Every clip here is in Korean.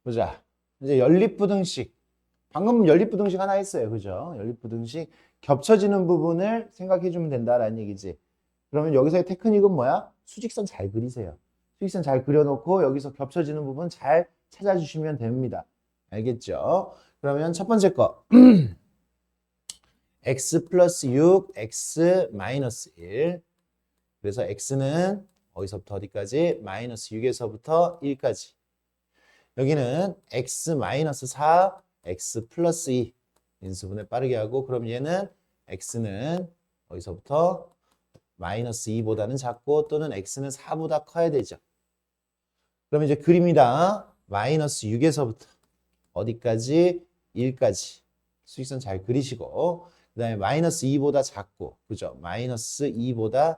보자. 이제 연립부등식. 방금 연립부등식 하나 했어요. 그죠? 연립부등식 겹쳐지는 부분을 생각해 주면 된다라는 얘기지. 그러면 여기서의 테크닉은 뭐야? 수직선 잘 그리세요. 수직선 잘 그려놓고 여기서 겹쳐지는 부분 잘 찾아주시면 됩니다. 알겠죠? 그러면 첫 번째 거. x 플러스 6, x 마이너스 1. 그래서 x는 어디서부터 어디까지? 마이너스 6에서부터 1까지. 여기는 x 마이너스 4, x 플러스 2. 인수분해 빠르게 하고, 그럼 얘는 x는 어디서부터? 마이너스 2보다는 작고 또는 x는 4보다 커야 되죠. 그럼 이제 그립니다. 마이너스 6에서부터 어디까지? 1까지. 수직선 잘 그리시고, 그 다음에 마이너스 2보다 작고, 그죠? 마이너스 2보다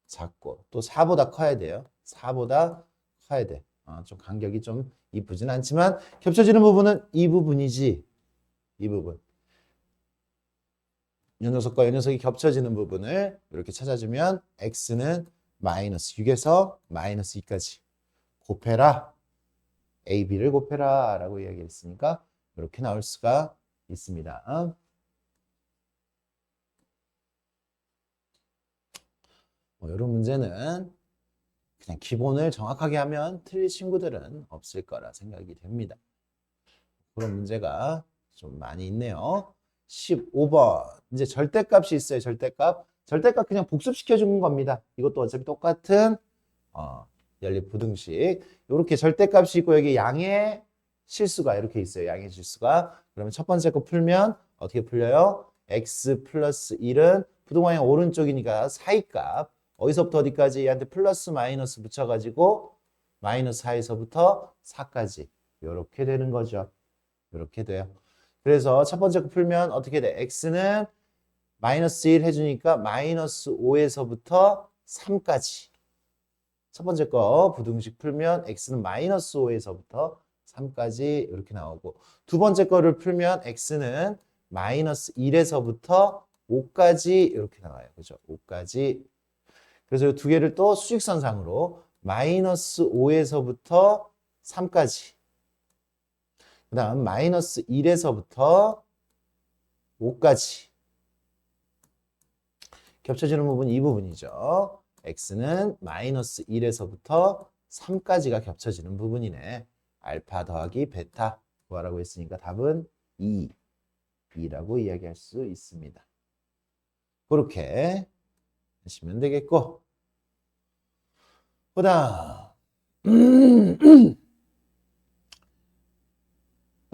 작고, 또 4보다 커야 돼요. 4보다 커야 돼. 좀 간격이 좀 이쁘진 않지만 겹쳐지는 부분은 이 부분이지. 이 부분. 이 녀석과 이 녀석이 겹쳐지는 부분을 이렇게 찾아주면 x는 마이너스 6에서 마이너스 2까지 곱해라. a, b를 곱해라 라고 이야기했으니까 이렇게 나올 수가 있습니다. 이런 문제는 그냥 기본을 정확하게 하면 틀릴 친구들은 없을 거라 생각이 됩니다. 그런 문제가 좀 많이 있네요. 15번. 이제 절대값이 있어요. 절대값. 절대값 그냥 복습시켜 주는 겁니다. 이것도 어차피 똑같은 연립부등식. 이렇게 절대값이 있고 여기 양의 실수가 이렇게 있어요. 양의 실수가. 그러면 첫 번째 거 풀면 어떻게 풀려요? x 플러스 1은 부동방향 오른쪽이니까 사이값. 어디서부터 어디까지 얘한테 플러스 마이너스 붙여가지고 마이너스 4에서부터 4까지 이렇게 되는 거죠. 이렇게 돼요. 그래서 첫 번째 거 풀면 어떻게 돼? x는 마이너스 1 해주니까 마이너스 5에서부터 3까지. 첫 번째 거 부등식 풀면 x는 마이너스 5에서부터 3까지 이렇게 나오고, 두 번째 거를 풀면 x는 마이너스 1에서부터 5까지 이렇게 나와요. 그죠? 5까지. 그래서 이 두 개를 또 수직선상으로 마이너스 5에서부터 3까지. 그 다음 마이너스 1에서부터 5까지. 겹쳐지는 부분 이 부분이죠. x는 마이너스 1에서부터 3까지가 겹쳐지는 부분이네. 알파 더하기 베타 구하라고 했으니까 답은 2라고 이야기할 수 있습니다. 그렇게 하시면 되겠고, 그 다음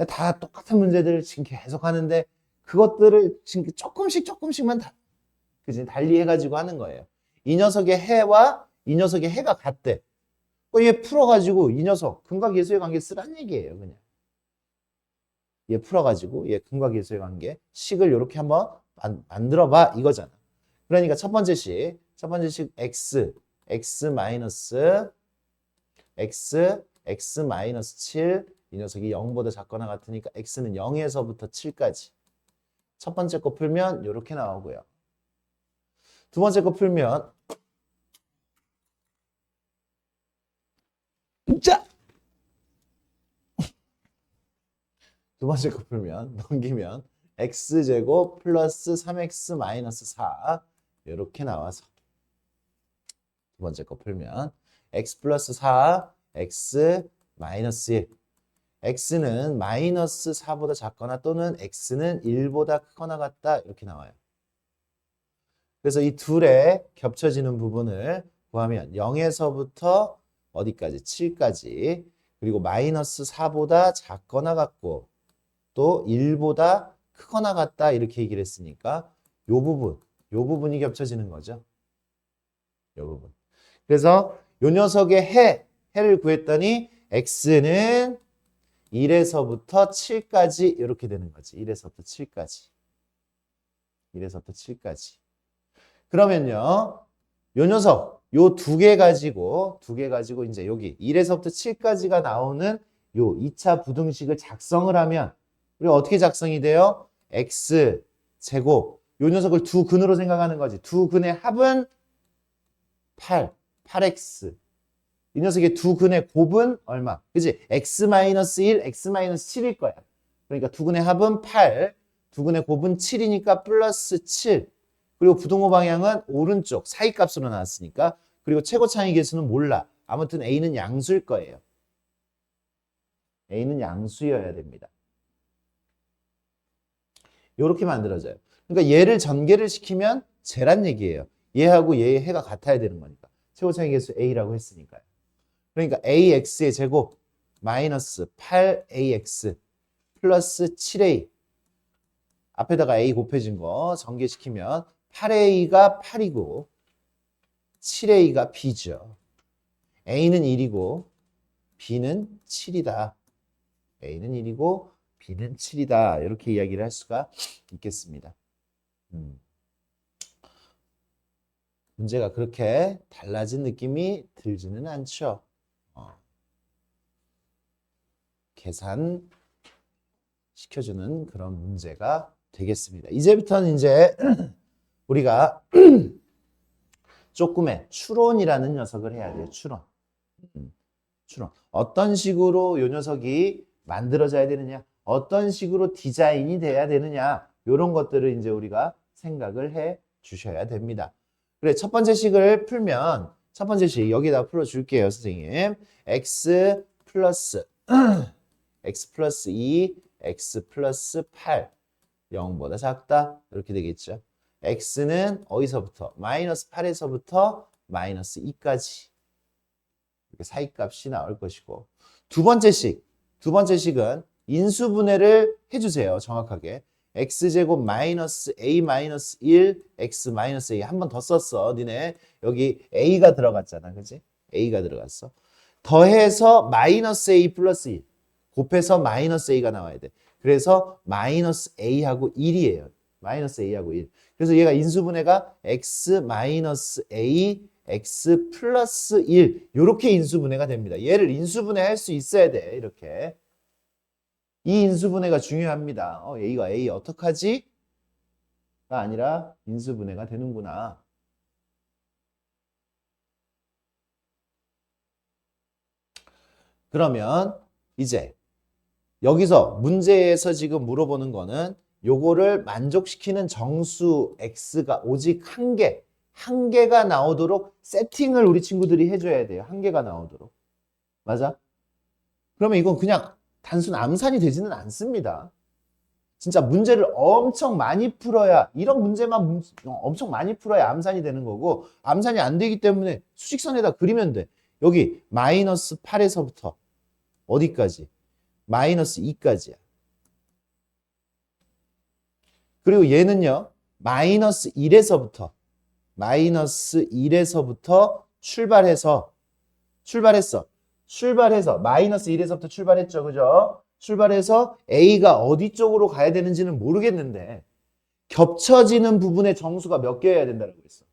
다 똑같은 문제들을 지금 계속 하는데 그것들을 지금 조금씩만 그지? 달리 해가지고 하는 거예요. 이 녀석의 해와 이 녀석의 해가 같대. 얘 풀어가지고 이 녀석 근과 계수의 관계 쓰란 얘기예요. 그냥 얘 풀어가지고 얘 근과 계수의 관계 식을 이렇게 한번 만들어봐 이거잖아. 그러니까 첫 번째 식 x 마이너스 x 마이너스 7 이 녀석이 0보다 작거나 같으니까 x는 0에서부터 7까지. 첫 번째 거 풀면 이렇게 나오고요. 두 번째 거 풀면 자! 두 번째 거 풀면 넘기면 x제곱 플러스 3x 마이너스 4 이렇게 나와서 두 번째 거 풀면 x 플러스 4 x 마이너스 1 x는 마이너스 4보다 작거나 또는 x는 1보다 크거나 같다 이렇게 나와요. 그래서 이 둘의 겹쳐지는 부분을 구하면 0에서부터 어디까지? 7까지. 그리고 마이너스 4보다 작거나 같고 또 1보다 크거나 같다 이렇게 얘기를 했으니까 요 부분이 겹쳐지는 거죠. 요 부분. 그래서 요 녀석의 해를 구했더니 x는 1에서부터 7까지 이렇게 되는 거지. 1에서부터 7까지. 1에서부터 7까지. 그러면요. 요 녀석 요 두 개 가지고 이제 여기 1에서부터 7까지가 나오는 요 2차 부등식을 작성을 하면 우리 어떻게 작성이 돼요? x 제곱 요 녀석을 두 근으로 생각하는 거지. 두 근의 합은 8x 이 녀석의 두 근의 곱은 얼마? 그지? x-1, x-7일 거야. 그러니까 두 근의 합은 8, 두 근의 곱은 7이니까 플러스 7. 그리고 부등호 방향은 오른쪽 사이값으로 나왔으니까. 그리고 최고 차이 계수는 몰라. 아무튼 a는 양수일 거예요. a는 양수여야 됩니다. 이렇게 만들어져요. 그러니까 얘를 전개를 시키면 쟤란 얘기예요. 얘하고 얘의 해가 같아야 되는 거니까. 최고 차이 계수 a라고 했으니까요. 그러니까 ax의 제곱 마이너스 8ax 플러스 7a 앞에다가 a 곱해진 거 전개시키면 8a가 8이고 7a가 b죠. a는 1이고 b는 7이다. a는 1이고 b는 7이다. 이렇게 이야기를 할 수가 있겠습니다. 문제가 그렇게 달라진 느낌이 들지는 않죠. 계산 시켜주는 그런 문제가 되겠습니다. 이제부터는 이제 우리가 조금의 추론이라는 녀석을 해야 돼요. 추론. 추론. 어떤 식으로 이 녀석이 만들어져야 되느냐, 어떤 식으로 디자인이 돼야 되느냐, 이런 것들을 이제 우리가 생각을 해 주셔야 됩니다. 그래, 첫 번째 식을 풀면, 첫 번째 식 여기다 풀어줄게요, 선생님. x 플러스 2, x 플러스 8, 0보다 작다. 이렇게 되겠죠. x는 어디서부터? 마이너스 8에서부터 마이너스 2까지. 이렇게 사이값이 나올 것이고. 두 번째 식은 인수분해를 해주세요. 정확하게. x제곱 마이너스 a 마이너스 1, x 마이너스 a 한 번 더 썼어. 니네 여기 a가 들어갔잖아. 그지? a가 들어갔어. 더해서 마이너스 a 플러스 1. 곱해서 마이너스 a가 나와야 돼. 그래서 마이너스 a하고 1이에요. 마이너스 a하고 1. 그래서 얘가 인수분해가 x 마이너스 a, x 플러스 1. 이렇게 인수분해가 됩니다. 얘를 인수분해 할 수 있어야 돼. 이렇게. 이 인수분해가 중요합니다. a가 a 어떡하지? 가 아니라 인수분해가 되는구나. 그러면 이제 여기서 문제에서 지금 물어보는 거는 요거를 만족시키는 정수 x가 오직 한 개가 나오도록 세팅을 우리 친구들이 해줘야 돼요. 한 개가 나오도록. 맞아? 그러면 이건 그냥 단순 암산이 되지는 않습니다. 진짜 문제를 엄청 많이 풀어야, 이런 문제만 엄청 많이 풀어야 암산이 되는 거고, 암산이 안 되기 때문에 수직선에다 그리면 돼. 여기 마이너스 8에서부터 어디까지? 마이너스 2까지야. 그리고 얘는요, 마이너스 1에서부터 출발해서 마이너스 1에서부터 출발했죠. 그죠? 출발해서 A가 어디 쪽으로 가야 되는지는 모르겠는데 겹쳐지는 부분의 정수가 몇 개여야 된다고 그랬어.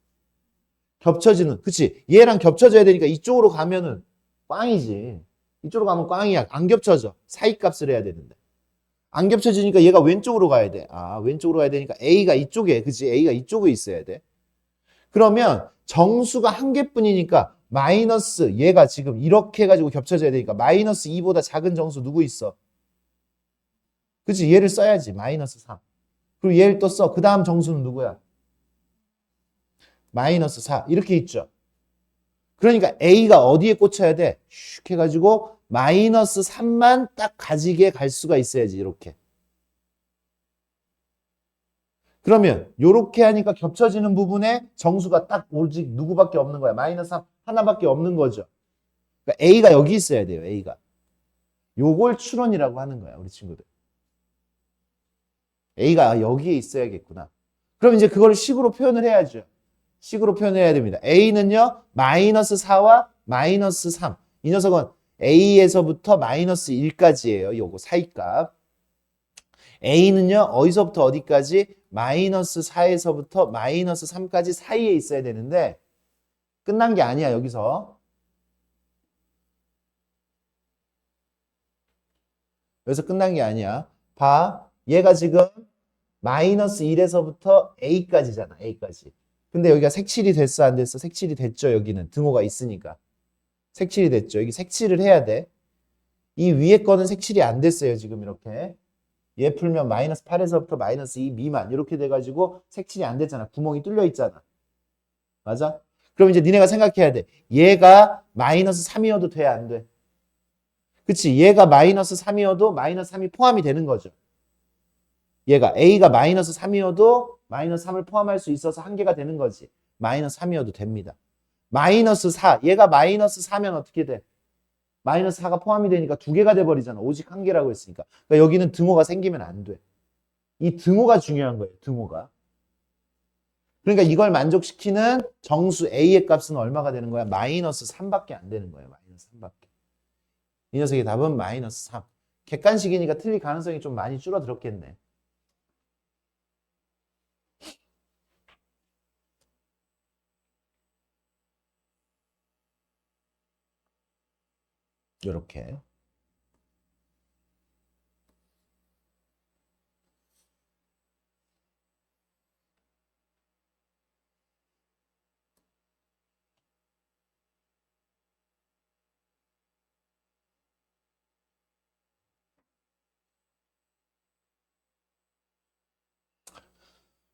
겹쳐지는, 그치? 얘랑 겹쳐져야 되니까 이쪽으로 가면은 꽝이지. 이쪽으로 가면 꽝이야. 안 겹쳐져. 사이값을 해야 되는데. 안 겹쳐지니까 얘가 왼쪽으로 가야 돼. 왼쪽으로 가야 되니까 A가 이쪽에, 그치? A가 이쪽에 있어야 돼. 그러면 정수가 한 개뿐이니까 마이너스, 얘가 지금 이렇게 해가지고 겹쳐져야 되니까 마이너스 2보다 작은 정수 누구 있어? 그치? 얘를 써야지. 마이너스 3. 그리고 얘를 또 써. 그 다음 정수는 누구야? 마이너스 4. 이렇게 있죠. 그러니까 A가 어디에 꽂혀야 돼? 슉 해가지고 마이너스 3만 딱 가지게 갈 수가 있어야지. 이렇게. 그러면 이렇게 하니까 겹쳐지는 부분에 정수가 딱 오직 누구밖에 없는 거야. 마이너스 3 하나밖에 없는 거죠. 그러니까 A가 여기 있어야 돼요. A가. 요걸 추론이라고 하는 거야. 우리 친구들. A가 여기에 있어야겠구나. 그럼 이제 그걸 식으로 표현을 해야죠. 식으로 표현해야 됩니다. A는요, 마이너스 4와 마이너스 3. 이 녀석은 A에서부터 마이너스 1까지예요. 요거 사이값. A는요, 어디서부터 어디까지? 마이너스 4에서부터 마이너스 3까지 사이에 있어야 되는데, 끝난 게 아니야, 여기서. 여기서 끝난 게 아니야. 봐. 얘가 지금 마이너스 1에서부터 A까지잖아, A까지. 근데 여기가 색칠이 됐어, 안 됐어? 색칠이 됐죠, 여기는. 등호가 있으니까. 색칠이 됐죠. 이게 색칠을 해야 돼. 이 위에 거는 색칠이 안 됐어요. 지금 이렇게. 얘 풀면 마이너스 8에서부터 마이너스 2 미만 이렇게 돼가지고 색칠이 안 됐잖아. 구멍이 뚫려 있잖아. 맞아? 그럼 이제 니네가 생각해야 돼. 얘가 마이너스 3이어도 돼, 안 돼? 그치? 얘가 마이너스 3이어도 마이너스 3이 포함이 되는 거죠. 얘가 A가 마이너스 3이어도 마이너스 3을 포함할 수 있어서 한 개가 되는 거지. 마이너스 3이어도 됩니다. 마이너스 4. 얘가 마이너스 4면 어떻게 돼? 마이너스 4가 포함이 되니까 두 개가 돼버리잖아. 오직 한 개라고 했으니까. 그러니까 여기는 등호가 생기면 안 돼. 이 등호가 중요한 거예요. 등호가. 그러니까 이걸 만족시키는 정수 A의 값은 얼마가 되는 거야? 마이너스 3밖에 안 되는 거예요. 마이너스 3밖에. 이 녀석의 답은 마이너스 3. 객관식이니까 틀릴 가능성이 좀 많이 줄어들었겠네. 이렇게.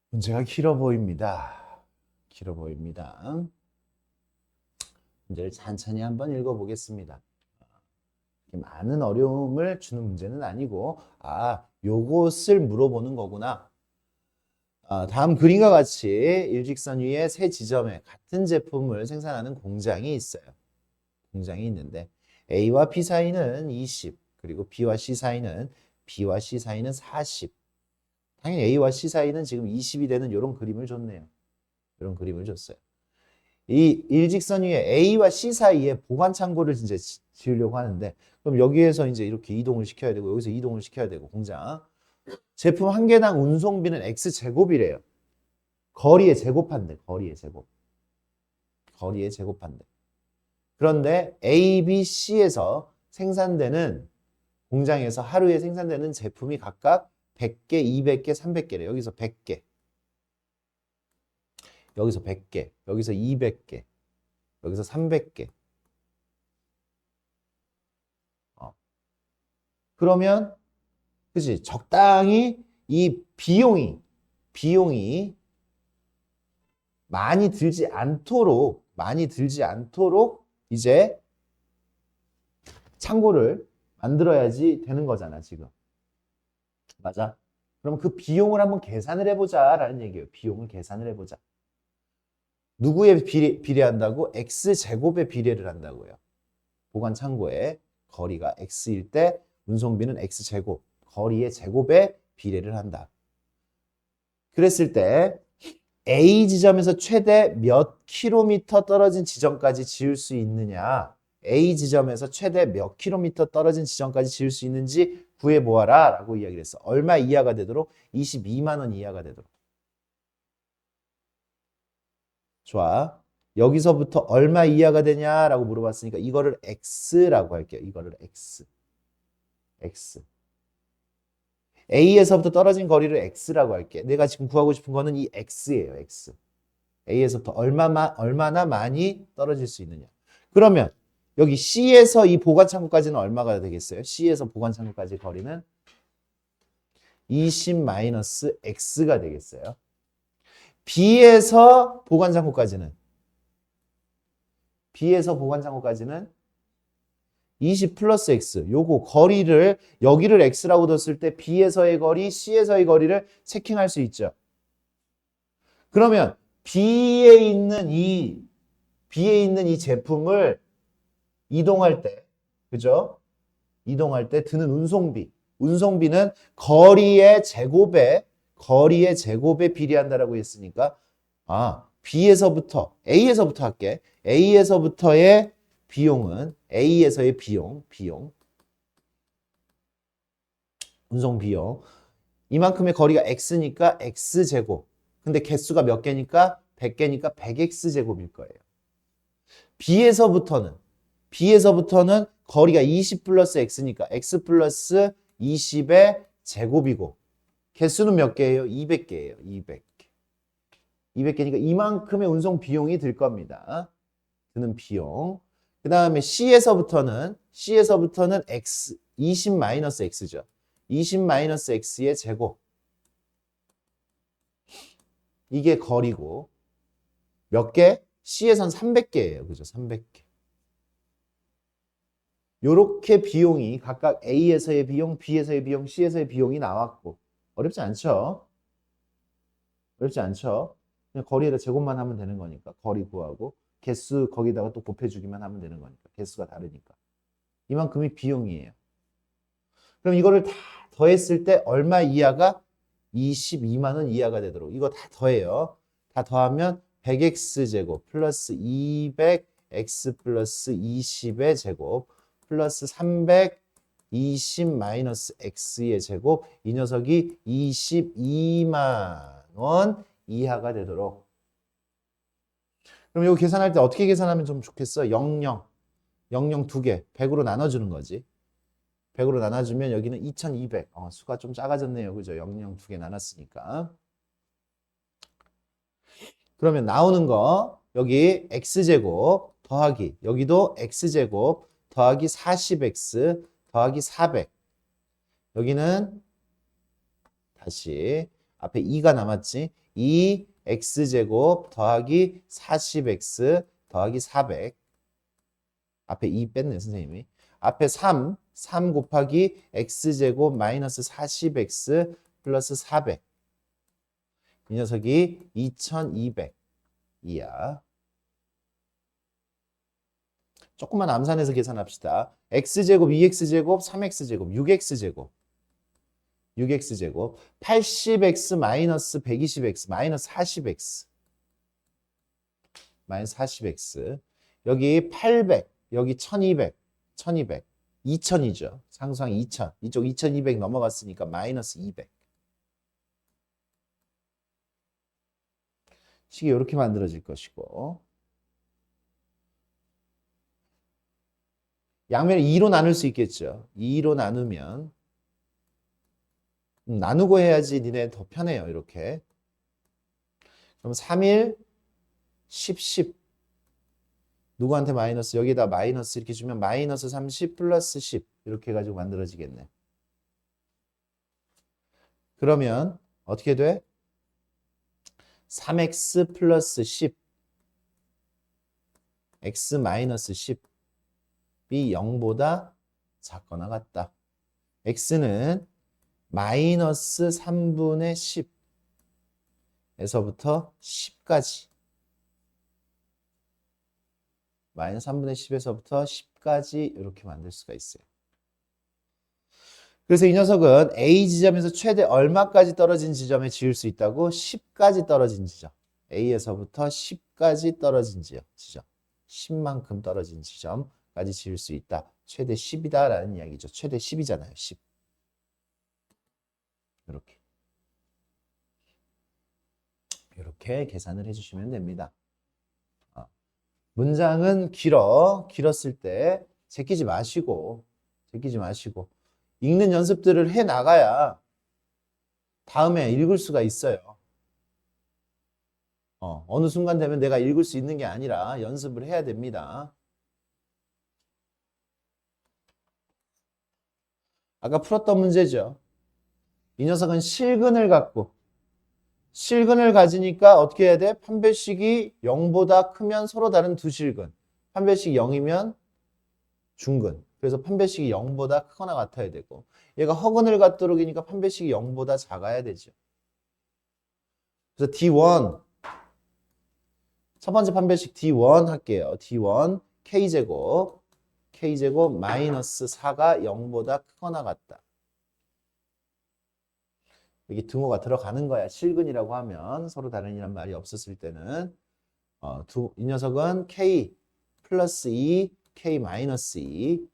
문제가 길어 보입니다. 길어 보입니다. 문제를 천천히 한번 읽어보겠습니다. 많은 어려움을 주는 문제는 아니고 요것을 물어보는 거구나. 다음 그림과 같이 일직선 위에 세 지점에 같은 제품을 생산하는 공장이 있어요. 공장이 있는데 A와 B 사이는 20, 그리고 B와 C 사이는 40. 당연히 A와 C 사이는 지금 20이 되는 이런 그림을 줬네요. 이런 그림을 줬어요. 이 일직선 위에 A와 C 사이에 보관 창고를 이제 지으려고 하는데, 그럼 여기에서 이제 이렇게 이동을 시켜야 되고 여기서 이동을 시켜야 되고 공장. 제품 한 개당 운송비는 X제곱이래요. 거리에 제곱한대. 거리에 제곱. 거리에 제곱한대. 그런데 A, B, C에서 생산되는 공장에서 하루에 생산되는 제품이 각각 100개, 200개, 300개래. 여기서 100개. 여기서 100개. 여기서 200개. 여기서 300개. 그러면 그치? 적당히 이 비용이 많이 들지 않도록 이제 창고를 만들어야지 되는 거잖아, 지금. 맞아? 그럼 그 비용을 한번 계산을 해보자라는 얘기예요. 비용을 계산을 해보자. 누구에 비례한다고? X제곱에 비례를 한다고요. 보관 창고의 거리가 X일 때 운송비는 X제곱, 거리의 제곱에 비례를 한다. 그랬을 때 A 지점에서 최대 몇 킬로미터 떨어진 지점까지 지을 수 있느냐, A 지점에서 최대 몇 킬로미터 떨어진 지점까지 지을 수 있는지 구해 모아라 라고 이야기를 했어. 얼마 이하가 되도록? 22만 원 이하가 되도록. 좋아. 여기서부터 얼마 이하가 되냐라고 물어봤으니까 이거를 X라고 할게요. 이거를 X. A에서부터 떨어진 거리를 X라고 할게. 내가 지금 구하고 싶은 거는 이 X예요. X. A에서부터 얼마나 많이 떨어질 수 있느냐. 그러면 여기 C에서 이 보관창고까지는 얼마가 되겠어요? C에서 보관창고까지 거리는 20-X가 되겠어요. B에서 보관창고까지는 20 플러스 X. 요거 거리를 여기를 X라고 뒀을 때 B에서의 거리, C에서의 거리를 체킹할 수 있죠. 그러면 B에 있는 이 제품을 이동할 때, 그죠? 이동할 때 드는 운송비는 거리의 제곱에 비례한다라고 했으니까 A에서부터 할게. A에서부터의 비용은 A에서의 비용 운송 비용 이만큼의 거리가 X니까 X제곱. 근데 개수가 몇 개니까 100개니까 100X제곱일 거예요. B에서부터는 거리가 20 플러스 X니까 X 플러스 20의 제곱이고 개수는 몇 개예요? 200개예요. 200개니까 이만큼의 운송 비용이 들 겁니다. 드는 비용. 그 다음에 C에서부터는 X, 20 마이너스 X죠. 20 마이너스 X의 제곱. 이게 거리고, 몇 개? C에선 300개예요. 그죠? 300개. 요렇게 비용이 각각 A에서의 비용, B에서의 비용, C에서의 비용이 나왔고, 어렵지 않죠? 어렵지 않죠? 그냥 거리에다 제곱만 하면 되는 거니까. 거리 구하고, 개수 거기다가 또 곱해주기만 하면 되는 거니까. 개수가 다르니까. 이만큼이 비용이에요. 그럼 이거를 다 더했을 때 얼마 이하가? 22만 원 이하가 되도록. 이거 다 더해요. 다 더하면 100x 제곱 플러스 200x 플러스 20의 제곱 플러스 320 마이너스 x의 제곱. 이 녀석이 22만 원 이하가 되도록. 그럼 이거 계산할 때 어떻게 계산하면 좀 좋겠어? 00, 00 두 개, 100으로 나눠주는 거지. 100으로 나눠주면 여기는 2200. 수가 좀 작아졌네요. 그죠? 00 두 개 나눴으니까. 그러면 나오는 거 여기 x제곱 더하기 여기도 x제곱 더하기 40x 더하기 400. 여기는 다시 앞에 2가 남았지. 2x제곱 더하기 40x 더하기 400. 앞에 2 뺐네 선생님이. 앞에 3 곱하기 x제곱 마이너스 40x 플러스 400. 이 녀석이 2200이야. 조금만 암산해서 계산합시다. x제곱, 2x제곱, 3x제곱, 6x제곱. 6x제곱 80x 마이너스 120x 마이너스 40x 마이너스 40x 여기 800 여기 1200 1200 2000이죠. 상수항 2000 이쪽 2200 넘어갔으니까 마이너스 200. 식이 이렇게 만들어질 것이고 양면을 2로 나눌 수 있겠죠. 2로 나누면 나누고 해야지 니네 더 편해요. 이렇게. 그럼 3일 10, 10. 누구한테 마이너스? 여기다 마이너스 이렇게 주면 마이너스 30 플러스 10. 이렇게 해가지고 만들어지겠네. 그러면 어떻게 돼? 3x 플러스 10. x 마이너스 10. 이 0보다 작거나 같다. x는 마이너스 3분의 10에서부터 10까지 마이너스 3분의 10에서부터 10까지 이렇게 만들 수가 있어요. 그래서 이 녀석은 A 지점에서 최대 얼마까지 떨어진 지점에 지을 수 있다고? 10까지 떨어진 지점. A에서부터 10까지 떨어진 지점. 10만큼 떨어진 지점까지 지을 수 있다. 최대 10이다라는 이야기죠. 최대 10이잖아요. 10. 이렇게 계산을 해주시면 됩니다. 문장은 길었을 때 제끼지 마시고 읽는 연습들을 해 나가야 다음에 읽을 수가 있어요. 어느 순간 되면 내가 읽을 수 있는 게 아니라 연습을 해야 됩니다. 아까 풀었던 문제죠. 이 녀석은 실근을 가지니까 어떻게 해야 돼? 판별식이 0보다 크면 서로 다른 두 실근. 판별식이 0이면 중근. 그래서 판별식이 0보다 크거나 같아야 되고 얘가 허근을 갖도록이니까 판별식이 0보다 작아야 되죠. 그래서 D1 첫 번째 판별식 D1 할게요. D1 K제곱 마이너스 4가 0보다 크거나 같다. 여기 등호가 들어가는 거야. 실근이라고 하면 서로 다른 이란 말이 없었을 때는 이 녀석은 K 플러스 2, K 마이너스 2.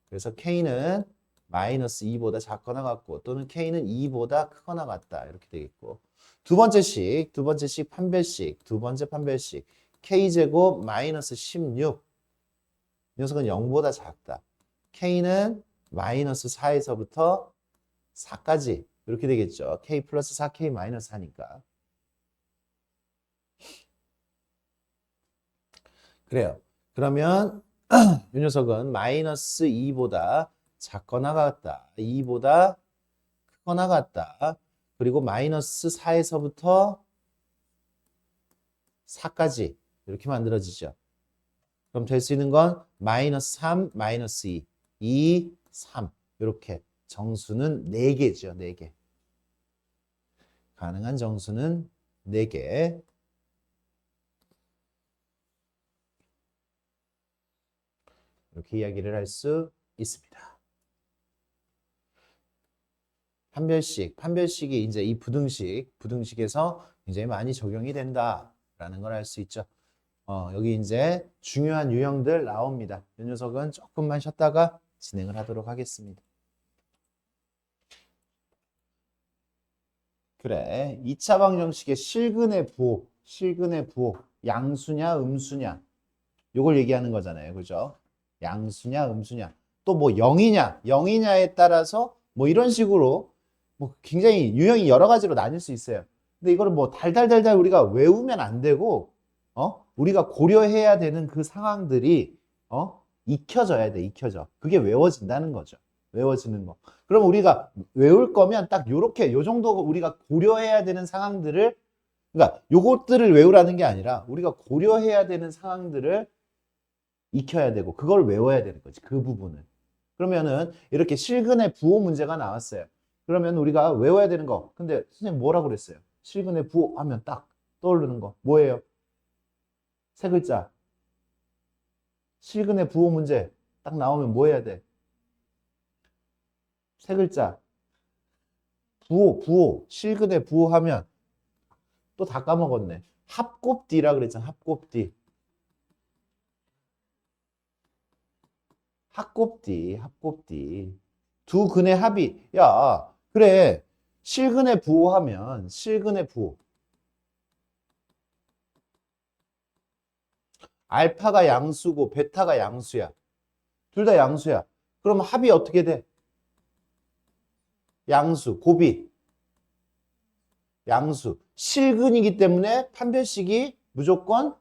그래서 K는 마이너스 2보다 작거나 같고 또는 K는 2보다 크거나 같다. 이렇게 되겠고 두 번째 판별식 K제곱 마이너스 16. 이 녀석은 0보다 작다. K는 마이너스 4에서부터 4까지 이렇게 되겠죠. K 플러스 4, K 마이너스 4니까. 그래요. 그러면 이 녀석은 마이너스 2보다 작거나 같다. 2보다 크거나 같다. 그리고 마이너스 4에서부터 4까지 이렇게 만들어지죠. 그럼 될 수 있는 건 마이너스 3, 마이너스 2, 2, 3 이렇게 정수는 4개죠. 4개. 가능한 정수는 4개. 이렇게 이야기를 할 수 있습니다. 판별식이 이제 이 부등식에서 굉장히 많이 적용이 된다라는 걸 알 수 있죠. 여기 이제 중요한 유형들 나옵니다. 이 녀석은 조금만 쉬었다가 진행을 하도록 하겠습니다. 그래, 2차 방정식의 실근의 부호, 양수냐 음수냐 요걸 얘기하는 거잖아요. 그죠? 양수냐 음수냐 또 뭐 0이냐에 따라서 뭐 이런 식으로 뭐 굉장히 유형이 여러 가지로 나뉠 수 있어요. 근데 이거를 뭐 달달달달 우리가 외우면 안 되고 우리가 고려해야 되는 그 상황들이 익혀져야 돼. 익혀져. 그게 외워진다는 거죠. 외워지는 거. 그럼 우리가 외울 거면 딱 요렇게 요 정도 우리가 고려해야 되는 상황들을 그러니까 요것들을 외우라는 게 아니라 우리가 고려해야 되는 상황들을 익혀야 되고 그걸 외워야 되는 거지. 그 부분을. 그러면은 이렇게 실근의 부호 문제가 나왔어요. 그러면 우리가 외워야 되는 거. 근데 선생님 뭐라고 그랬어요? 실근의 부호 하면 딱 떠오르는 거. 뭐예요? 세 글자. 실근의 부호 문제 딱 나오면 뭐 해야 돼? 세 글자. 부호. 실근의 부호 하면 또 다 까먹었네. 합곱디라 그랬잖아. 합곱디. 합곱디. 두 근의 합이. 야, 그래. 실근의 부호 하면 실근의 부호. 알파가 양수고 베타가 양수야. 둘 다 양수야. 그럼 합이 어떻게 돼? 양수, 고비. 양수. 실근이기 때문에 판별식이 무조건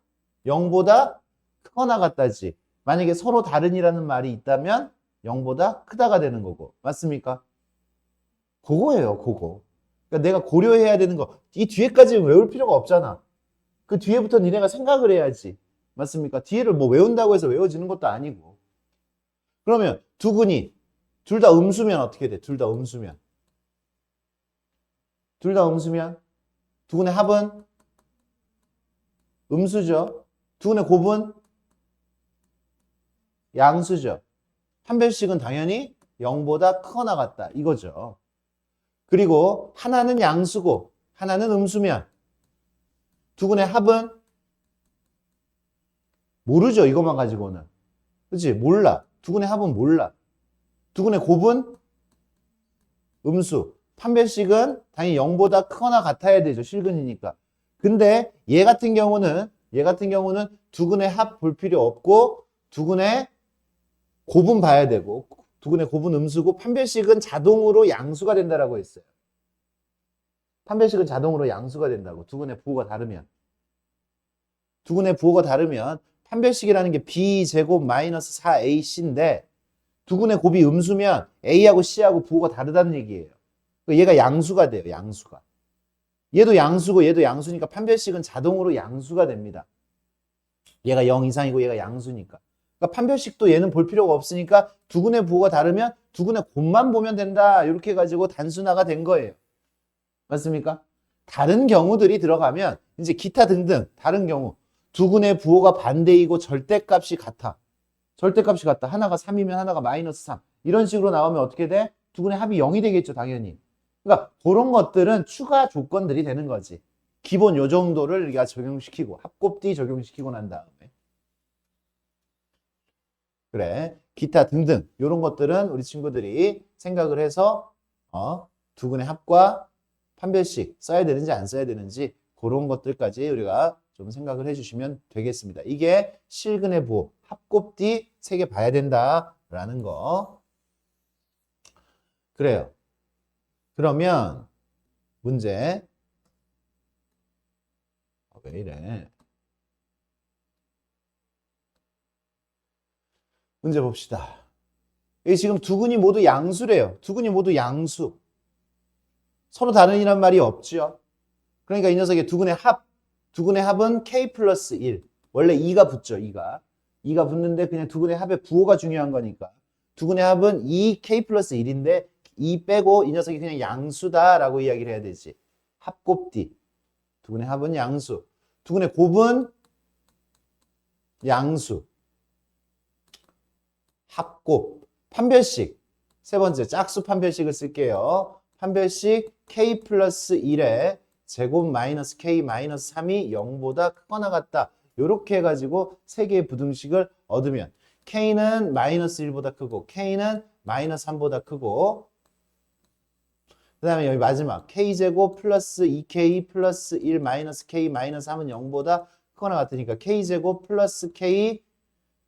0보다 크거나 같다지. 만약에 서로 다른이라는 말이 있다면 0보다 크다가 되는 거고. 맞습니까? 그거예요, 그거. 그러니까 내가 고려해야 되는 거. 이 뒤에까지는 외울 필요가 없잖아. 그 뒤에부터 니네가 생각을 해야지. 맞습니까? 뒤에를 뭐 외운다고 해서 외워지는 것도 아니고. 그러면 두 근이 둘 다 음수면 어떻게 돼? 둘 다 음수면. 둘 다 음수면 두 근의 합은 음수죠. 두 근의 곱은 양수죠. 판별식은 당연히 0보다 크거나 같다. 이거죠. 그리고 하나는 양수고 하나는 음수면 두 근의 합은 모르죠. 이것만 가지고는. 그치? 몰라. 두 근의 합은 몰라. 두 근의 곱은 음수. 판별식은 당연히 0보다 크거나 같아야 되죠. 실근이니까. 근데 얘 같은 경우는 두 근의 합 볼 필요 없고 두 근의 곱은 봐야 되고 두 근의 곱은 음수고 판별식은 자동으로 양수가 된다라고 했어요. 판별식은 자동으로 양수가 된다고. 두 근의 부호가 다르면. 두 근의 부호가 다르면 판별식이라는 게 b제곱 마이너스 4ac인데 두 근의 곱이 음수면 a하고 c하고 부호가 다르다는 얘기예요. 얘가 양수가 돼요. 양수가. 얘도 양수고 얘도 양수니까 판별식은 자동으로 양수가 됩니다. 얘가 0 이상이고 얘가 양수니까. 그러니까 판별식도 얘는 볼 필요가 없으니까 두 근의 부호가 다르면 두 근의 곱만 보면 된다. 이렇게 해가지고 단순화가 된 거예요. 맞습니까? 다른 경우들이 들어가면 이제 기타 등등 다른 경우 두 근의 부호가 반대이고 절대값이 같아. 절대값이 같다. 하나가 3이면 하나가 마이너스 3. 이런 식으로 나오면 어떻게 돼? 두 근의 합이 0이 되겠죠. 당연히. 그러니까 그런 것들은 추가 조건들이 되는 거지. 기본 요 정도를 우리가 적용시키고 합곱디 적용시키고 난 다음에 그래 기타 등등 이런 것들은 우리 친구들이 생각을 해서 두 근의 합과 판별식 써야 되는지 안 써야 되는지 그런 것들까지 우리가 좀 생각을 해주시면 되겠습니다. 이게 실근의 부호 합곱디 3개 봐야 된다라는 거. 그래요. 그러면 문제 왜 이래? 문제 봅시다. 이 지금 두근이 모두 양수래요. 두근이 모두 양수. 서로 다른이란 말이 없죠. 그러니까 이 녀석의 두근의 합은 k 플러스 1. 원래 2가 붙죠, 2가. 2가 붙는데 그냥 두근의 합의 부호가 중요한 거니까. 두근의 합은 2k 플러스 1인데 2 빼고 이 녀석이 그냥 양수다라고 이야기를 해야 되지. 합곱디. 두근의 합은 양수. 두근의 곱은 양수. 합곱. 판별식. 세 번째 짝수 판별식을 쓸게요. 판별식 k 플러스 1에 제곱 마이너스 k 마이너스 3이 0보다 크거나 같다. 이렇게 해가지고 세 개의 부등식을 얻으면 k는 마이너스 1보다 크고 k는 마이너스 3보다 크고 그 다음에 여기 마지막 k제곱 플러스 2k 플러스 1 마이너스 k 마이너스 3은 0보다 크거나 같으니까 k제곱 플러스 k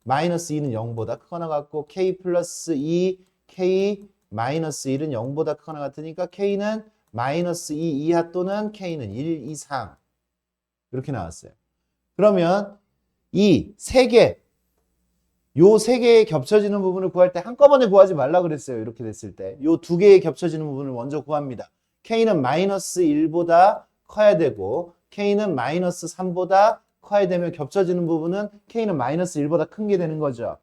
마이너스 2는 0보다 크거나 같고 k 플러스 2 k 마이너스 1은 0보다 크거나 같으니까 k는 마이너스 2 이하 또는 k는 1 이상 이렇게 나왔어요. 그러면 이 세 개, 요 세 개의 겹쳐지는 부분을 구할 때 한꺼번에 구하지 말라 그랬어요. 이렇게 됐을 때. 요 두 개의 겹쳐지는 부분을 먼저 구합니다. k는 마이너스 1보다 커야 되고 k는 마이너스 3보다 커야 되면 겹쳐지는 부분은 k는 마이너스 1보다 큰 게 되는 거죠.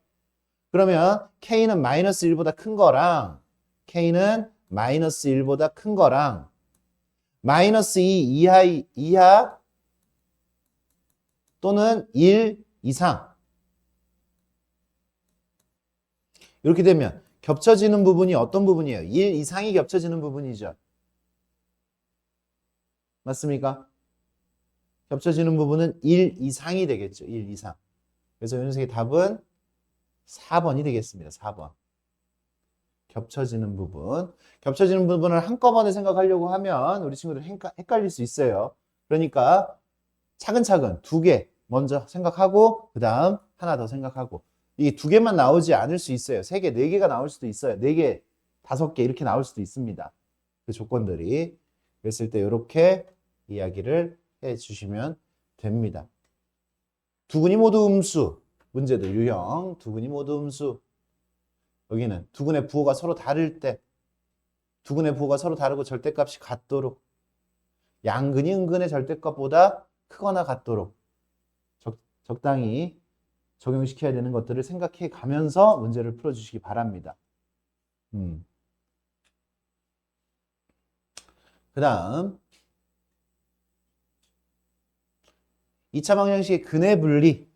그러면 k는 마이너스 1보다 큰 거랑 k는 마이너스 1보다 큰 거랑 마이너스 2 이하 또는 1 이상 이렇게 되면 겹쳐지는 부분이 어떤 부분이에요? 1 이상이 겹쳐지는 부분이죠. 맞습니까? 겹쳐지는 부분은 1 이상이 되겠죠. 1 이상. 그래서 이 녀석의 답은 4번이 되겠습니다. 4번. 겹쳐지는 부분. 겹쳐지는 부분을 한꺼번에 생각하려고 하면 우리 친구들 헷갈릴 수 있어요. 그러니까 차근차근 두 개 먼저 생각하고 그 다음 하나 더 생각하고 이게 두 개만 나오지 않을 수 있어요. 세 개, 네 개가 나올 수도 있어요. 네 개, 다섯 개 이렇게 나올 수도 있습니다. 그 조건들이. 그랬을 때 이렇게 이야기를 해주시면 됩니다. 두근이 모두 음수. 문제도 유형. 두근이 모두 음수. 여기는 두근의 부호가 서로 다를 때 두근의 부호가 서로 다르고 절대값이 같도록 양근이 은근의 절대값보다 크거나 같도록 적당히 적용시켜야 되는 것들을 생각해 가면서 문제를 풀어주시기 바랍니다. 그 다음 2차 방정식의 근의 분리.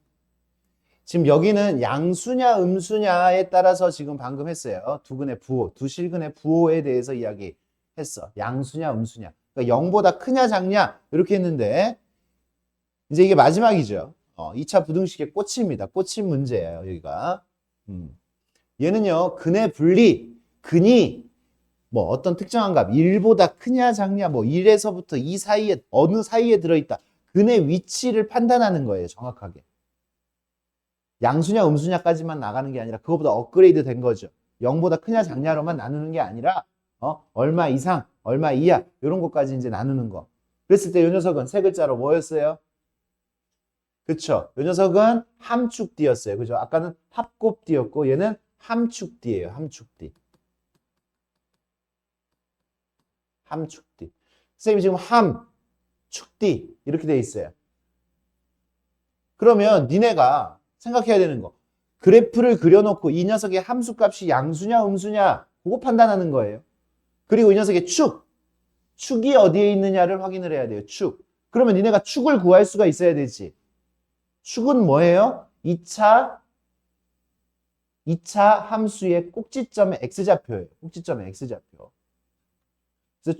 지금 여기는 양수냐 음수냐에 따라서 지금 방금 했어요. 두근의 부호, 두실근의 부호에 대해서 이야기했어. 양수냐 음수냐. 그러니까 0보다 크냐 작냐 이렇게 했는데 이제 이게 마지막이죠. 2차 부등식의 꽃입니다. 꽃인 문제예요. 여기가. 얘는요. 근의 분리. 근이 뭐 어떤 특정한 값 1보다 크냐 작냐 뭐 1에서부터 2 사이에 어느 사이에 들어있다. 근의 위치를 판단하는 거예요. 정확하게. 양수냐 음수냐까지만 나가는 게 아니라 그거보다 업그레이드 된 거죠. 0보다 크냐 작냐로만 나누는 게 아니라 얼마 이상, 얼마 이하 이런 것까지 이제 나누는 거. 그랬을 때 이 녀석은 세 글자로 뭐였어요? 그쵸? 이 녀석은 함축디였어요. 그죠? 아까는 합곱디였고 얘는 함축디예요. 함축디. 함축디. 선생님이 지금 함축디 이렇게 돼 있어요. 그러면 니네가 생각해야 되는 거. 그래프를 그려놓고 이 녀석의 함수값이 양수냐 음수냐 그거 판단하는 거예요. 그리고 이 녀석의 축이 어디에 있느냐를 확인을 해야 돼요. 축. 그러면 니네가 축을 구할 수가 있어야 되지. 축은 뭐예요? 2차 함수의 꼭지점의 x좌표예요. 꼭지점의 x좌표. 그래서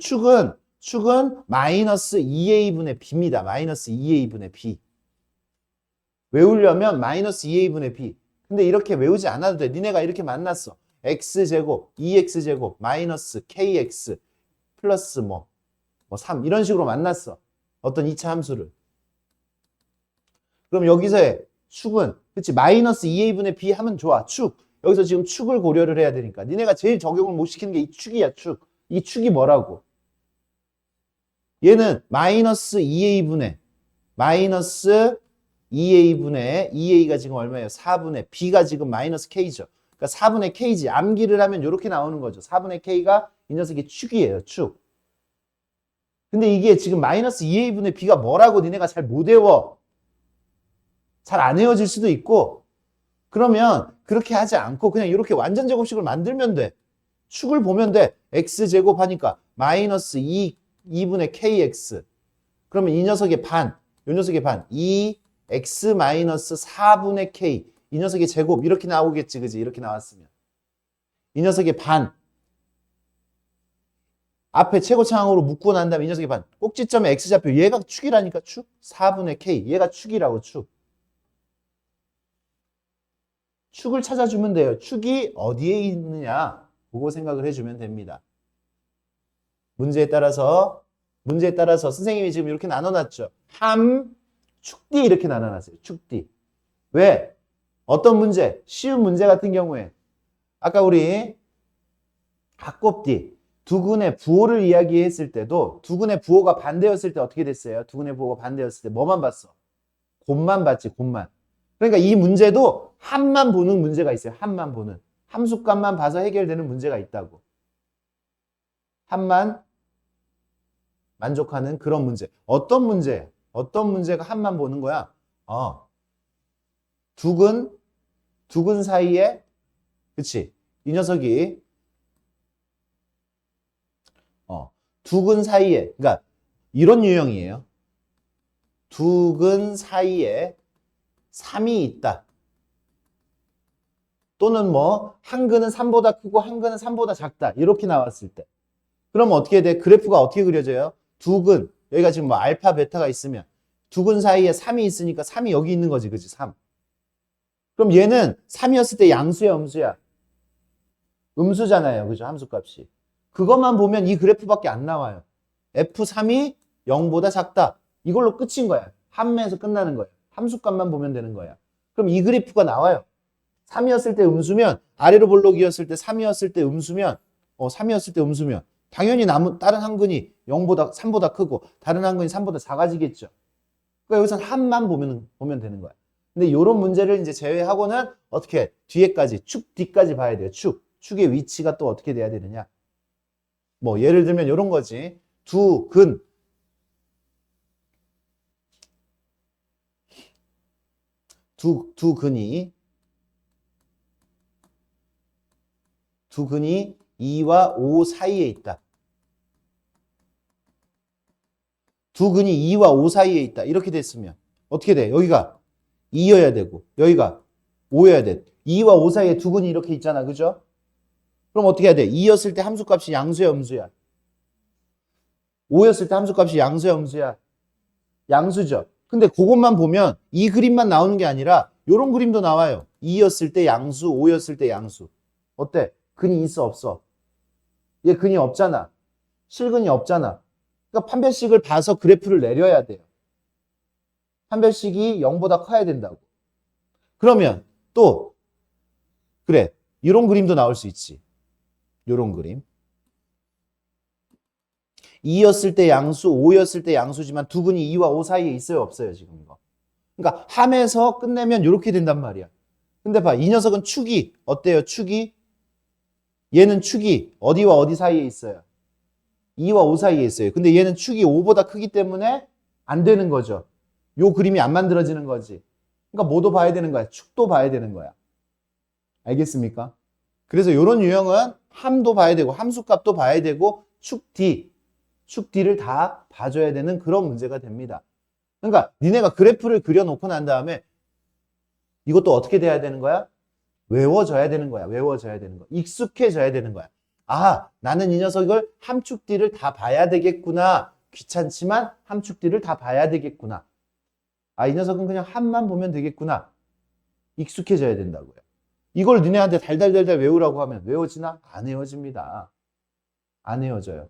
축은 마이너스 2a분의 b입니다. 마이너스 2a분의 b. 외우려면 마이너스 2a분의 b. 근데 이렇게 외우지 않아도 돼. 니네가 이렇게 만났어. x제곱, 2x제곱, 마이너스 kx, 플러스 3 이런 식으로 만났어. 어떤 2차 함수를. 그럼 여기서의 축은 그치 마이너스 2a분의 b 하면 좋아. 축. 여기서 지금 축을 고려를 해야 되니까. 니네가 제일 적용을 못 시키는 게 이 축이야. 축. 이 축이 뭐라고? 얘는 마이너스 2a분의 마이너스 2a분의 2a가 지금 얼마예요? 4분의 b가 지금 마이너스 k죠. 그러니까 4분의 k지. 암기를 하면 이렇게 나오는 거죠. 4분의 k가 이 녀석의 축이에요. 축. 근데 이게 지금 마이너스 2a분의 b가 뭐라고 니네가 잘 못 외워. 잘 안 외워질 수도 있고 그러면 그렇게 하지 않고 그냥 이렇게 완전 제곱식을 만들면 돼. 축을 보면 돼. x제곱 하니까 마이너스 2분의 kx. 그러면 이 녀석의 반, 이 녀석의 반, 2x 마이너스 4분의 k. 이 녀석의 제곱 이렇게 나오겠지, 그지? 이렇게 나왔으면. 이 녀석의 반. 앞에 최고차항으로 묶고 난 다음에 이 녀석의 반. 꼭지점에 x좌표. 얘가 축이라니까, 축. 4분의 k. 얘가 축이라고, 축. 축을 찾아주면 돼요. 축이 어디에 있느냐. 그거 생각을 해주면 됩니다. 문제에 따라서 선생님이 지금 이렇게 나눠놨죠. 함, 축D 이렇게 나눠놨어요. 축D. 왜? 어떤 문제? 쉬운 문제 같은 경우에 아까 우리 합곱D 두근의 부호를 이야기했을 때도 두근의 부호가 반대였을 때 어떻게 됐어요? 두근의 부호가 반대였을 때 뭐만 봤어? 곱만 봤지, 곱만. 그러니까 이 문제도 함만 보는 문제가 있어요. 함만 보는. 함수값만 봐서 해결되는 문제가 있다고. 함만 만족하는 그런 문제. 어떤 문제? 어떤 문제가 함만 보는 거야? 두근 사이에, 그치? 이 녀석이, 두근 사이에, 그러니까 이런 유형이에요. 두근 사이에 3이 있다. 또는 뭐, 한 근은 3보다 크고 한 근은 3보다 작다. 이렇게 나왔을 때. 그러면 어떻게 돼? 그래프가 어떻게 그려져요? 두근, 여기가 지금 뭐 알파, 베타가 있으면 두근 사이에 3이 있으니까 3이 여기 있는 거지, 그치? 3. 그럼 얘는 3이었을 때 양수야, 음수야? 음수잖아요, 그죠? 함수값이. 그것만 보면 이 그래프밖에 안 나와요. F3이 0보다 작다. 이걸로 끝인 거야. 함에서 끝나는 거야. 함수값만 보면 되는 거야. 그럼 이 그래프가 나와요. 3이었을 때 음수면, 아래로 볼록이었을 때 3이었을 때 음수면, 3이었을 때 음수면, 당연히 다른 한 근이 0보다, 3보다 크고, 다른 한 근이 3보다 작아지겠죠. 그러니까 여기서 함만 보면 되는 거야. 근데 이런 문제를 이제 제외하고는 어떻게, 뒤에까지, 축 뒤까지 봐야 돼요. 축의 위치가 또 어떻게 돼야 되느냐. 뭐, 예를 들면 이런 거지. 두 근이 2와 5 사이에 있다. 두 근이 2와 5 사이에 있다. 이렇게 됐으면 어떻게 돼? 여기가 2여야 되고 여기가 5여야 돼. 2와 5 사이에 두 근이 이렇게 있잖아. 그죠? 그럼 어떻게 해야 돼? 2였을 때 함수값이 양수야, 음수야? 5였을 때 함수값이 양수야, 음수야? 양수죠. 근데 그것만 보면 이 그림만 나오는 게 아니라 이런 그림도 나와요. 2였을 때 양수, 5였을 때 양수. 어때? 근이 있어, 없어? 얘 근이 없잖아. 실근이 없잖아. 그러니까 판별식을 봐서 그래프를 내려야 돼요. 판별식이 0보다 커야 된다고. 그러면 또 그래, 이런 그림도 나올 수 있지. 이런 그림. 2였을 때 양수, 5였을 때 양수지만 두 근이 2와 5 사이에 있어요, 없어요, 지금 이거. 그러니까 함에서 끝내면 이렇게 된단 말이야. 근데 봐, 이 녀석은 축이 어때요? 축이? 얘는 축이 어디와 어디 사이에 있어요? 2와 5 사이에 있어요. 근데 얘는 축이 5보다 크기 때문에 안 되는 거죠. 요 그림이 안 만들어지는 거지. 그러니까 뭐도 봐야 되는 거야. 축도 봐야 되는 거야. 알겠습니까? 그래서 이런 유형은 함도 봐야 되고 함수값도 봐야 되고 축 D를 다 봐줘야 되는 그런 문제가 됩니다. 그러니까 니네가 그래프를 그려놓고 난 다음에 이것도 어떻게 돼야 되는 거야? 외워져야 되는 거야. 외워져야 되는 거야. 익숙해져야 되는 거야. 아, 나는 이 녀석을 함축 D를 다 봐야 되겠구나. 귀찮지만 함축 D를 다 봐야 되겠구나. 아, 이 녀석은 그냥 함만 보면 되겠구나. 익숙해져야 된다고요. 이걸 니네한테 달달달달 외우라고 하면 외워지나? 안 외워집니다. 안 외워져요.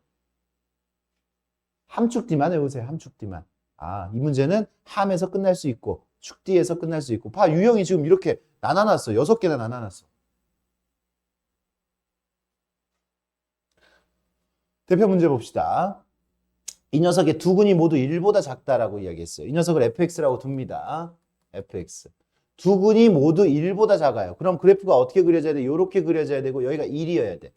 함축 D만 외우세요. 함축 D만. 아, 이 문제는 함에서 끝날 수 있고 축 D에서 끝날 수 있고. 봐, 유형이 지금 이렇게 나눠놨어. 6개나 나눠놨어. 대표 문제 봅시다. 이 녀석의 두 근이 모두 1보다 작다라고 이야기했어요. 이 녀석을 fx라고 둡니다. fx. 두 근이 모두 1보다 작아요. 그럼 그래프가 어떻게 그려져야 돼? 이렇게 그려져야 되고 여기가 1이어야 돼.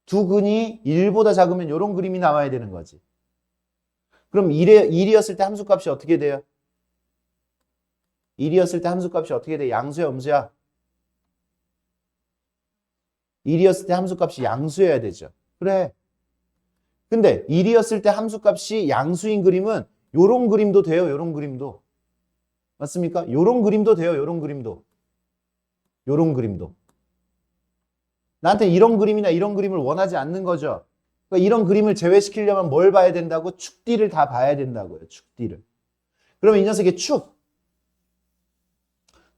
두 근이 1보다 작으면 이런 그림이 나와야 되는 거지. 그럼 1이었을 때 함수값이 어떻게 돼요? 1이었을 때 함수값이 어떻게 돼? 양수야, 음수야? 1이었을 때 함수값이 양수여야 되죠. 그래. 근데 1이었을 때 함수값이 양수인 그림은 요런 그림도 돼요. 요런 그림도. 맞습니까? 요런 그림도 돼요. 요런 그림도. 요런 그림도. 나한테 이런 그림이나 이런 그림을 원하지 않는 거죠. 그러니까 이런 그림을 제외시키려면 뭘 봐야 된다고? 축 D를 다 봐야 된다고요. 축 D를. 그러면 이 녀석의 축.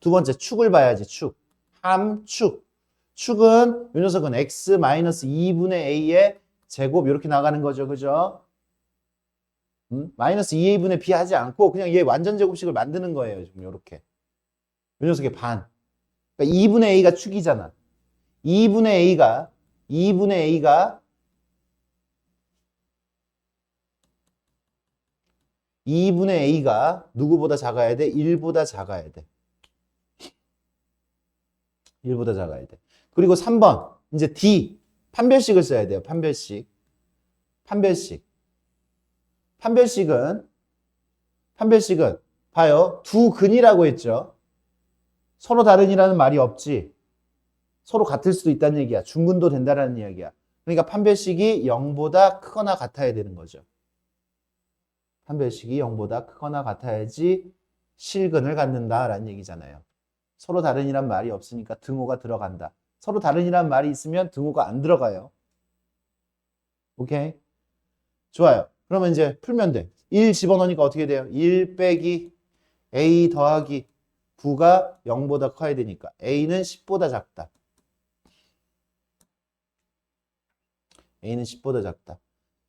두 번째 축을 봐야지. 축. 함축. 축은 이 녀석은 x-2분의 a의 제곱 이렇게 나가는 거죠. 그죠? 마이너스 2a분의 b 하지 않고 그냥 얘 완전 제곱식을 만드는 거예요. 지금 이렇게. 이 녀석의 반. 그러니까 2분의 a가 축이잖아. 2분의 A가 누구보다 작아야 돼? 1보다 작아야 돼. 1보다 작아야 돼. 그리고 3번 이제 D 판별식을 써야 돼요. 판별식. 판별식은 봐요. 두 근이라고 했죠. 서로 다른이라는 말이 없지. 서로 같을 수도 있다는 얘기야. 중근도 된다라는 이야기야. 그러니까 판별식이 0보다 크거나 같아야 되는 거죠. 판별식이 0보다 크거나 같아야지 실근을 갖는다라는 얘기잖아요. 서로 다른이란 말이 없으니까 등호가 들어간다. 서로 다른이란 말이 있으면 등호가 안 들어가요. 오케이? 좋아요. 그러면 이제 풀면 돼. 1 집어넣으니까 어떻게 돼요? 1 빼기 a 더하기 9가 0보다 커야 되니까 a는 10보다 작다. a는 10보다 작다.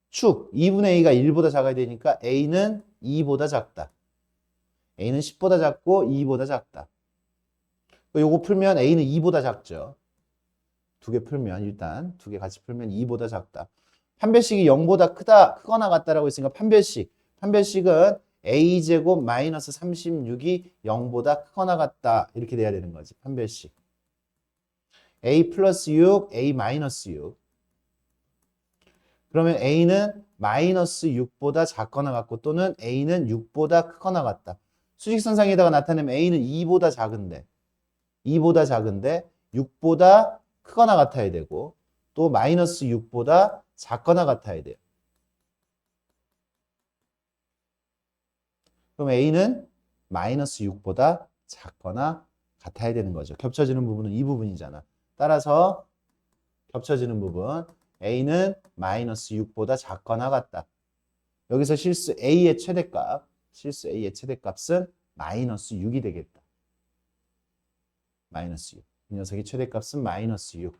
축 2분의 a가 1보다 작아야 되니까 a는 2보다 작다. a는 10보다 작고 2보다 작다. 요거 풀면 a는 2보다 작죠. 두 개 풀면 일단 두 개 같이 풀면 2보다 작다. 판별식이 0보다 크거나 같다라고 했으니까 판별식은 a제곱 마이너스 36이 0보다 크거나 같다. 이렇게 돼야 되는 거지. 판별식. a 플러스 6, a 마이너스 6. 그러면 a는 마이너스 6보다 작거나 같고 또는 a는 6보다 크거나 같다. 수직선상에다가 나타내면 a는 2보다 작은데 6보다 크거나 같아야 되고 또 마이너스 6보다 작거나 같아야 돼요. 그럼 a는 마이너스 6보다 작거나 같아야 되는 거죠. 겹쳐지는 부분은 이 부분이잖아. 따라서 겹쳐지는 부분 a는 마이너스 6보다 작거나 같다. 여기서 실수 a의 최대값은 마이너스 6이 되겠다. 마이너스 6. 이 녀석의 최대값은 마이너스 6.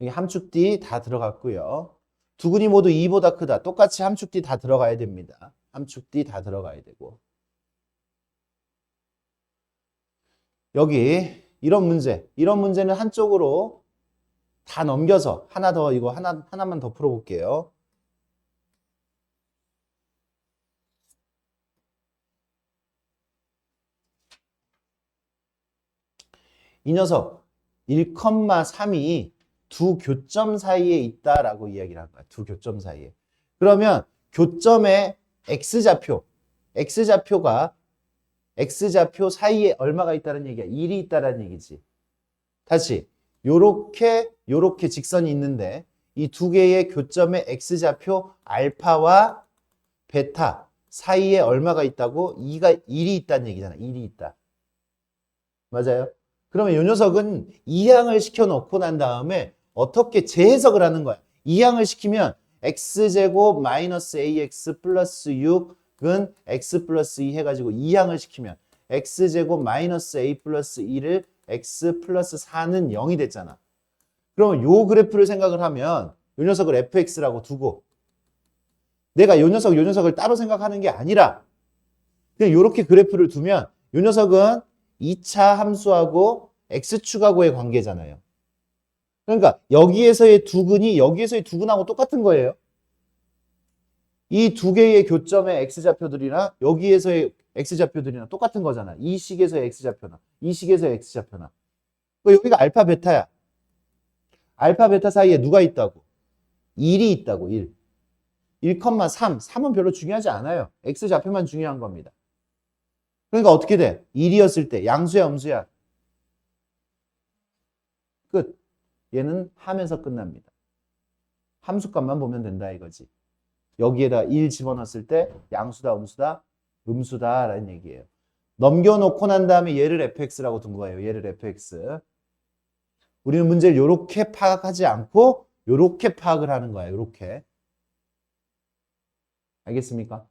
여기 함축 D 다 들어갔고요. 두 근이 모두 2보다 크다. 똑같이 함축 D 다 들어가야 됩니다. 함축 D 다 들어가야 되고. 여기 이런 문제는 한쪽으로 다 넘겨서 하나만 더 풀어볼게요. 이 녀석 1,3이 두 교점 사이에 있다라고 이야기를 한 거야. 두 교점 사이에. 그러면 교점의 X좌표 사이에 얼마가 있다는 얘기야? 1이 있다는 얘기지. 다시 요렇게 직선이 있는데 이 두 개의 교점의 X좌표 알파와 베타 사이에 얼마가 있다고? 1이 있다는 얘기잖아. 1이 있다. 맞아요? 그러면 이 녀석은 이항을 시켜놓고 난 다음에 어떻게 재해석을 하는 거야? 이항을 시키면 x제곱 마이너스 ax 플러스 6은 x 플러스 2 해가지고 이항을 시키면 x제곱 마이너스 a 플러스 2를 x 플러스 4는 0이 됐잖아. 그러면 요 그래프를 생각을 하면 요 녀석을 fx라고 두고 내가 요 녀석을 따로 생각하는 게 아니라 그냥 요렇게 그래프를 두면 요 녀석은 2차 함수하고 x축하고의 관계잖아요. 그러니까 여기에서의 두 근하고 똑같은 거예요. 이 두 개의 교점의 x좌표들이나 여기에서의 x좌표들이나 똑같은 거잖아. 이 식에서의 x좌표나 이 식에서의 x좌표나. 여기가 알파 베타야. 알파 베타 사이에 누가 있다고? 1이 있다고. 1. 1,3. 3은 별로 중요하지 않아요. x좌표만 중요한 겁니다. 그러니까 어떻게 돼? 1이었을 때 양수야 음수야? 끝. 얘는 함에서 끝납니다. 함수값만 보면 된다 이거지. 여기에다 1 집어넣었을 때 양수다 음수다? 음수다 라는 얘기예요. 넘겨놓고 난 다음에 얘를 fx라고 둔 거예요. 얘를 fx. 우리는 문제를 이렇게 파악하지 않고 이렇게 파악을 하는 거야. 이렇게. 알겠습니까?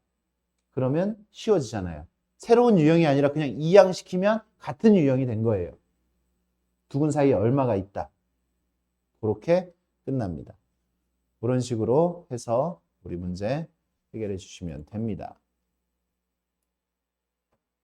그러면 쉬워지잖아요. 새로운 유형이 아니라 그냥 이양시키면 같은 유형이 된 거예요. 두근 사이에 얼마가 있다. 그렇게 끝납니다. 그런 식으로 해서 우리 문제 해결해 주시면 됩니다.